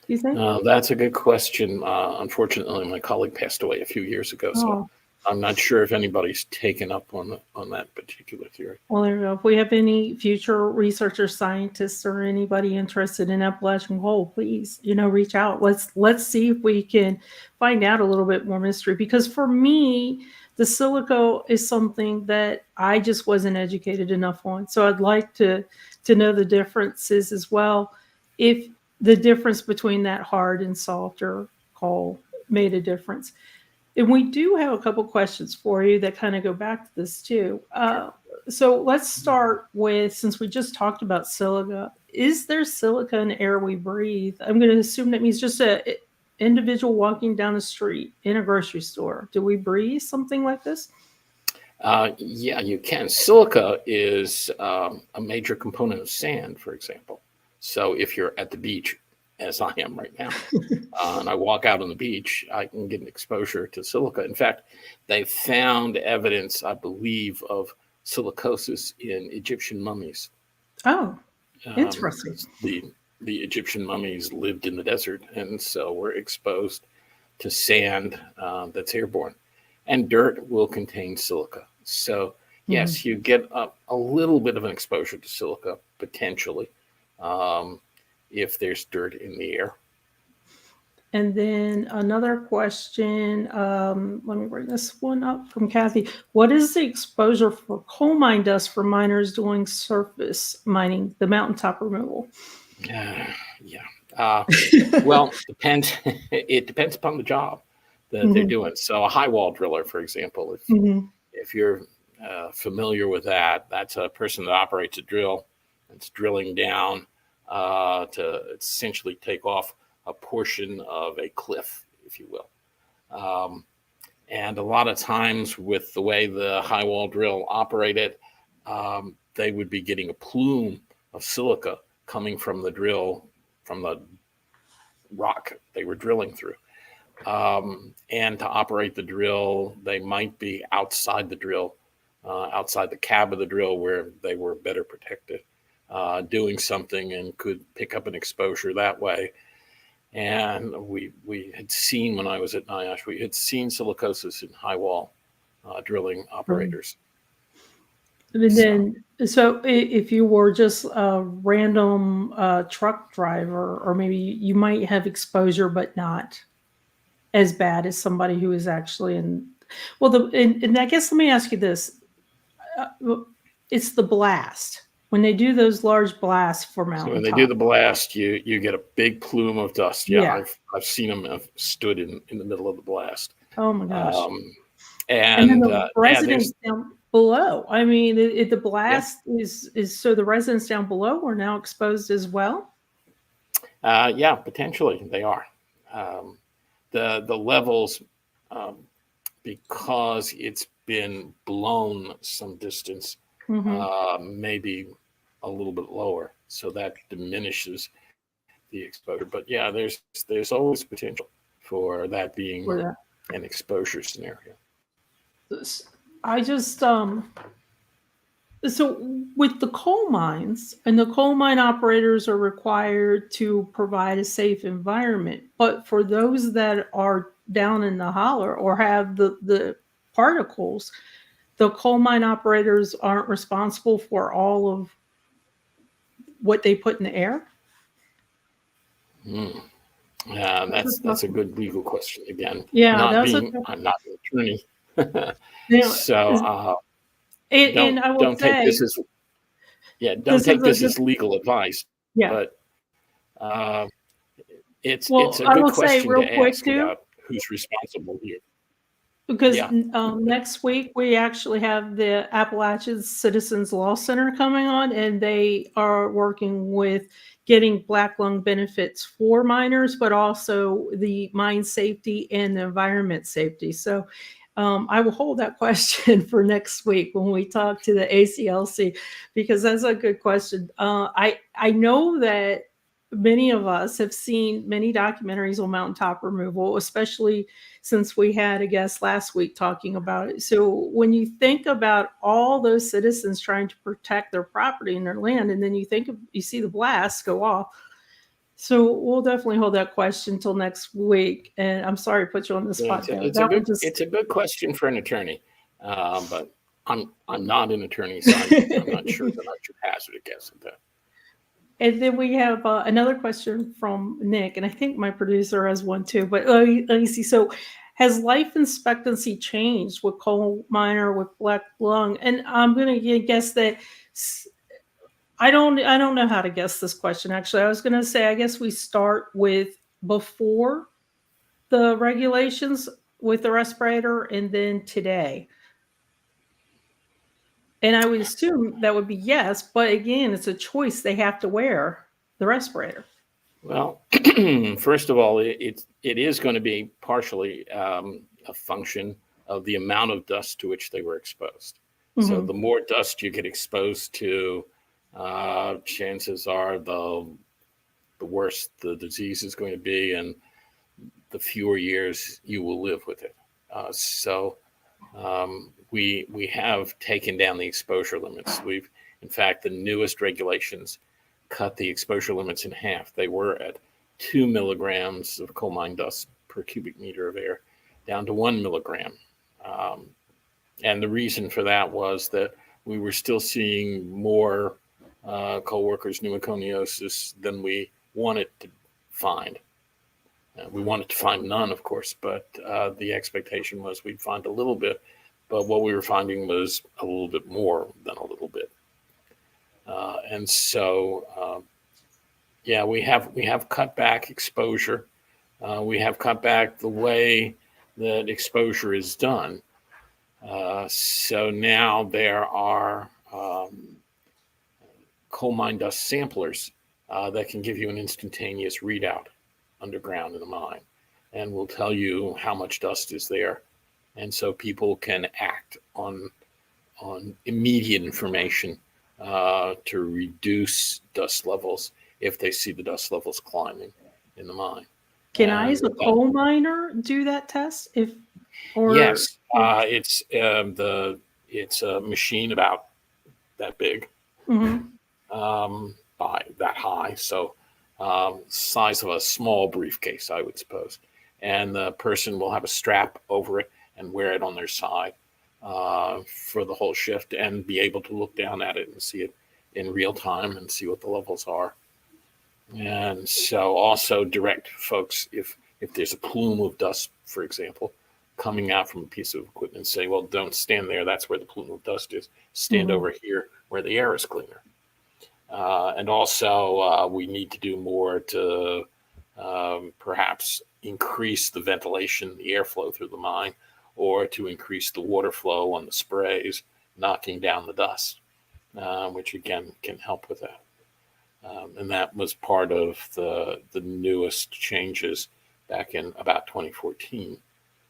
A: do you think?
B: That's a good question. Unfortunately, my colleague passed away a few years ago, so I'm not sure if anybody's taken up on that particular theory.
A: Well, there you go. If we have any future researchers, scientists, or anybody interested in Appalachian coal, please, reach out. Let's see if we can find out a little bit more mystery. Because for me, the silica is something that I just wasn't educated enough on. So I'd like to know the differences as well. If the difference between that hard and softer coal made a difference. And we do have a couple questions for you that kind of go back to this too. So let's start with, since we just talked about silica, is there silica in the air we breathe? I'm going to assume that means just an individual walking down the street in a grocery store. Do we breathe something like this?
B: Yeah, you can. Silica is a major component of sand, for example. So if you're at the beach, as I am right now, and I walk out on the beach, I can get an exposure to silica. In fact, they found evidence, I believe, of silicosis in Egyptian mummies.
A: Oh, interesting.
B: The Egyptian mummies lived in the desert, and so were exposed to sand that's airborne. And dirt will contain silica. So, yes, you get a little bit of an exposure to silica, potentially, if there's dirt in the air.
A: And then another question, let me bring this one up from Kathy. What is the exposure for coal mine dust for miners doing surface mining, the mountaintop removal? Well,
B: depends. It depends upon the job that they're doing. So a high wall driller, for example, if you're familiar with that, that's a person that operates a drill that's drilling down to essentially take off a portion of a cliff, if you will. And a lot of times with the way the high wall drill operated, they would be getting a plume of silica coming from the drill, from the rock they were drilling through. And to operate the drill, they might be outside the drill, outside the cab of the drill where they were better protected, doing something and could pick up an exposure that way. And we had seen, when I was at NIOSH, we had seen silicosis in high wall drilling operators.
A: And then, so if you were just a random truck driver, or maybe you might have exposure, but not as bad as somebody who is actually in, well, and I guess let me ask you this. It's the blast. When they do those large blasts for mountaintop.
B: So when they do the blast, you get a big plume of dust.
A: Yeah.
B: I've seen them have stood in the middle of the blast.
A: Oh my gosh.
B: And
A: then the residents down below. I mean, the blast is so the residents down below are now exposed as well.
B: Yeah, potentially they are. The levels, because it's been blown some distance, maybe a little bit lower, so that diminishes the exposure. But yeah, there's always potential for that being an exposure scenario.
A: I just so with the coal mines, and the coal mine operators are required to provide a safe environment, but for those that are down in the holler or have the particles, the coal mine operators aren't responsible for all of what they put in the air.
B: Yeah, that's a good legal question again.
A: Yeah,
B: I'm not an attorney. So don't take this as legal advice.
A: Yeah,
B: but it's a good question to ask about who's responsible here.
A: Because next week we actually have the Appalachian Citizens Law Center coming on, and they are working with getting black lung benefits for miners, but also the mine safety and the environment safety. So I will hold that question for next week when we talk to the ACLC, because that's a good question. I know that many of us have seen many documentaries on mountaintop removal, especially since we had a guest last week talking about it. So when you think about all those citizens trying to protect their property and their land, and then you see the blasts go off. So we'll definitely hold that question until next week. And I'm sorry to put you on the spot.
B: It's a good question for an attorney, but I'm not an attorney, so I'm not sure that I should hazard a guess at that.
A: And then we have another question from Nick, and I think my producer has one too. But let me see. So, has life expectancy changed with coal miner with black lung? And I'm going to guess that I don't know how to guess this question. Actually, I was going to say I guess we start with before the regulations with the respirator, and then today. And I would assume that would be yes, but again, it's a choice. They have to wear the respirator.
B: Well, first of all, it is going to be partially a function of the amount of dust to which they were exposed. So the more dust you get exposed to, chances are the worse the disease is going to be, and the fewer years you will live with it. We have taken down the exposure limits. In fact, the newest regulations cut the exposure limits in half. They were at 2 milligrams of coal mine dust per cubic meter of air, down to 1 milligram. And the reason for that was that we were still seeing more coal workers' pneumoconiosis than we wanted to find. We wanted to find none, of course, but the expectation was we'd find a little bit. But what we were finding was a little bit more than a little bit. And so, we have cut back exposure. We have cut back the way that exposure is done. So now there are coal mine dust samplers that can give you an instantaneous readout underground in the mine, and will tell you how much dust is there. And so people can act on immediate information to reduce dust levels if they see the dust levels climbing in the mine.
A: Can I, as a coal miner, do that test?
B: Yes, it's a machine about that big, by that high, so size of a small briefcase, I would suppose. And the person will have a strap over it and wear it on their side for the whole shift, and be able to look down at it and see it in real time and see what the levels are. And so also direct folks, if there's a plume of dust, for example, coming out from a piece of equipment, say, well, don't stand there. That's where the plume of dust is. Stand over here where the air is cleaner. And also we need to do more to perhaps increase the ventilation, the airflow through the mine, or to increase the water flow on the sprays, knocking down the dust, which again can help with that. And that was part of the newest changes back in about 2014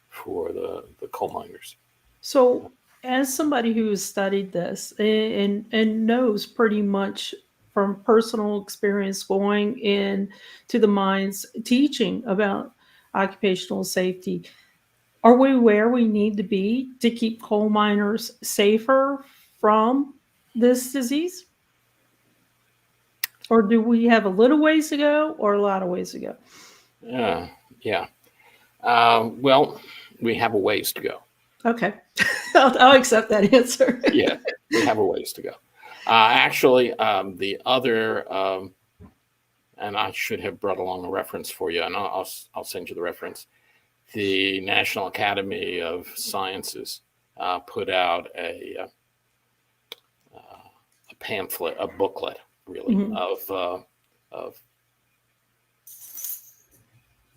B: for the coal miners.
A: So, as somebody who has studied this and knows pretty much from personal experience going in to the mines, teaching about occupational safety, are we where we need to be to keep coal miners safer from this disease? Or do we have a little ways to go or a lot of ways to go?
B: Yeah. Well, we have a ways to go.
A: Okay. I'll accept that answer.
B: Yeah, we have a ways to go. Actually, the other, and I should have brought along a reference for you, and I'll send you the reference. The National Academy of Sciences put out a pamphlet, a booklet, really, of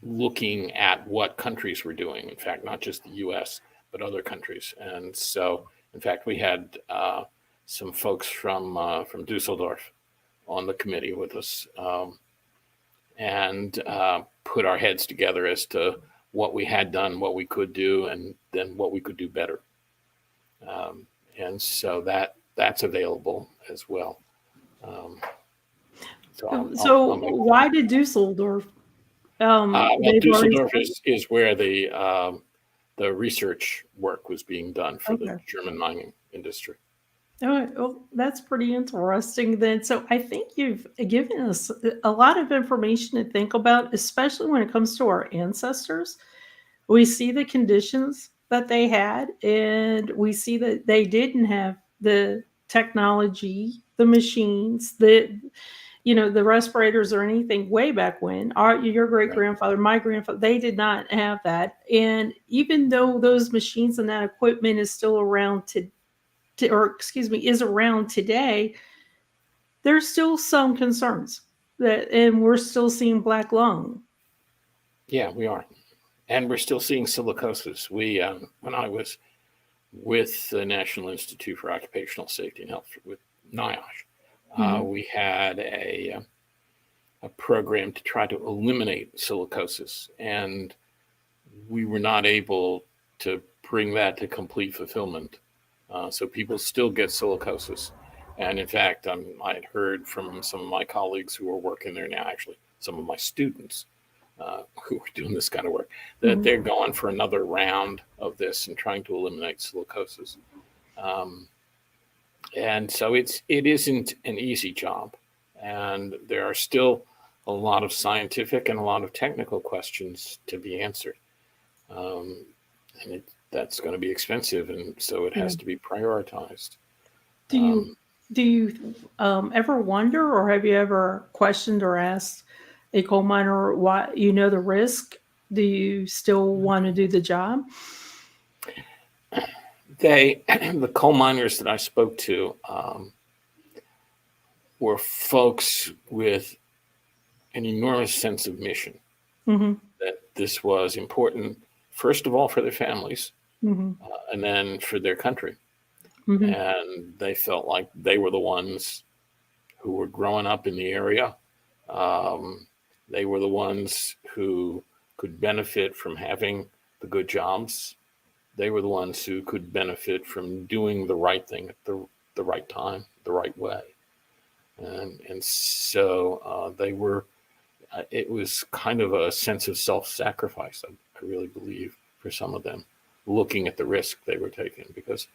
B: looking at what countries were doing. In fact, not just the U.S., but other countries. And so, in fact, we had some folks from Dusseldorf on the committee with us, and put our heads together as to what we had done, what we could do, and then what we could do better. And so that's available as well.
A: So why did Dusseldorf?
B: Dusseldorf is where the research work was being done for the German mining industry.
A: All right. Well, that's pretty interesting then. So I think you've given us a lot of information to think about, especially when it comes to our ancestors. We see the conditions that they had, and we see that they didn't have the technology, the machines, the respirators or anything way back when. Your great grandfather, my grandfather, they did not have that. And even though those machines and that equipment is still around is around today, there's still some concerns and we're still seeing black lung.
B: Yeah, we are. And we're still seeing silicosis. We, when I was with the National Institute for Occupational Safety and Health, with NIOSH, we had a program to try to eliminate silicosis, and we were not able to bring that to complete fulfillment. So people still get silicosis. And in fact, I had heard from some of my colleagues who are working there now, actually, some of my students who are doing this kind of work, that they're going for another round of this and trying to eliminate silicosis. And so it isn't an easy job. And there are still a lot of scientific and a lot of technical questions to be answered. And that's going to be expensive, and so it has to be prioritized.
A: Do you ever wonder, or have you ever questioned or asked a coal miner why, the risk? Do you still want to do the job?
B: The coal miners that I spoke to were folks with an enormous sense of mission, that this was important, first of all, for their families, and then for their country. And they felt like they were the ones who were growing up in the area. They were the ones who could benefit from having the good jobs. They were the ones who could benefit from doing the right thing at the the right time, the right way. And so they were, it was kind of a sense of self-sacrifice, I really believe, for some of them, looking at the risk they were taking, because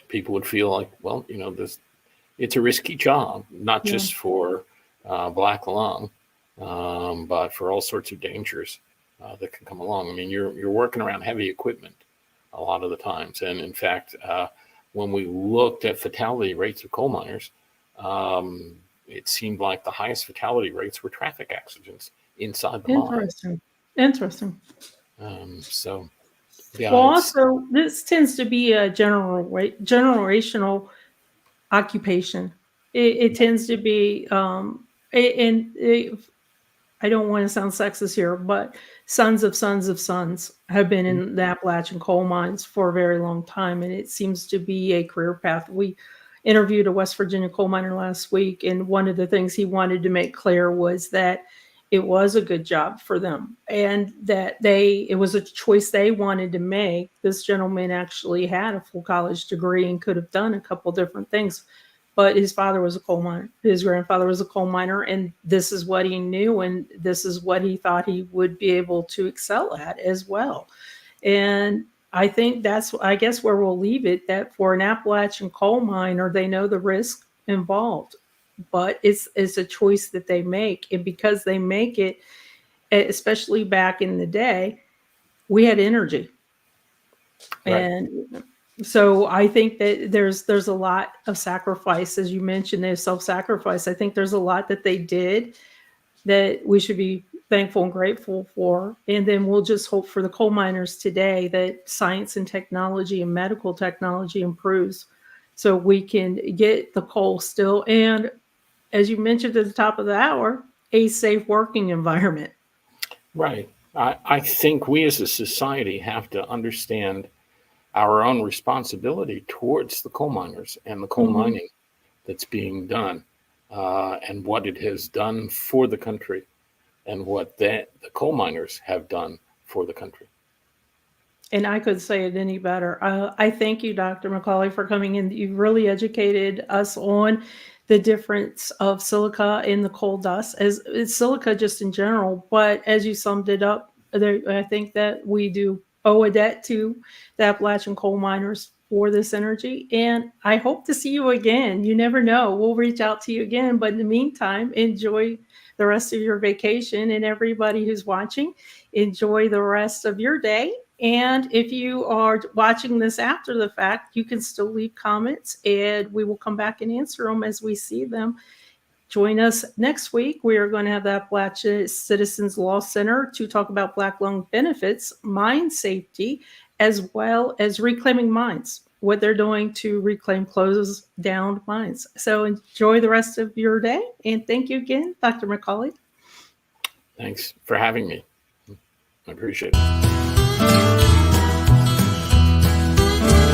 B: people would feel like, well, you know, it's a risky job, not just for black lung, but for all sorts of dangers that can come along. I mean, you're working around heavy equipment a lot of the times. And in fact, when we looked at fatality rates of coal miners, it seemed like the highest fatality rates were traffic accidents inside the mine.
A: Interesting.
B: So, yeah.
A: Well, also, this tends to be a generational occupation. It tends to be, I don't want to sound sexist here, but sons of sons have been in the Appalachian coal mines for a very long time, and it seems to be a career path. We interviewed a West Virginia coal miner last week, and one of the things he wanted to make clear was that it was a good job for them, and that it was a choice they wanted to make. This gentleman actually had a full college degree and could have done a couple different things, but his father was a coal miner. His grandfather was a coal miner, and this is what he knew, and this is what he thought he would be able to excel at as well. And I think that's, I guess, where we'll leave it, that for an Appalachian coal miner, they know the risk involved, but it's a choice that they make. And because they make it, especially back in the day, we had energy. Right. And so I think that there's a lot of sacrifice, as you mentioned, there's self-sacrifice. I think there's a lot that they did that we should be thankful and grateful for. And then we'll just hope for the coal miners today that science and technology and medical technology improves so we can get the coal still. And as you mentioned at the top of the hour, a safe working environment.
B: Right. I think we as a society have to understand our own responsibility towards the coal miners and the coal mining that's being done, and what it has done for the country, and what the coal miners have done for the country.
A: And I could say it any better. I thank you, Dr. McCawley, for coming in. You've really educated us on the difference of silica in the coal dust, as it's silica just in general. But as you summed it up, I think that we do owe a debt to the Appalachian coal miners for this energy. And I hope to see you again. You never know. We'll reach out to you again. But in the meantime, enjoy the rest of your vacation. And everybody who's watching, enjoy the rest of your day. And if you are watching this after the fact, you can still leave comments and we will come back and answer them as we see them. Join us next week. We are going to have the Appalachian Citizens Law Center to talk about black lung benefits, mine safety, as well as reclaiming mines, what they're doing to reclaim closed down mines. So enjoy the rest of your day. And thank you again, Dr. McCawley.
B: Thanks for having me. I appreciate it.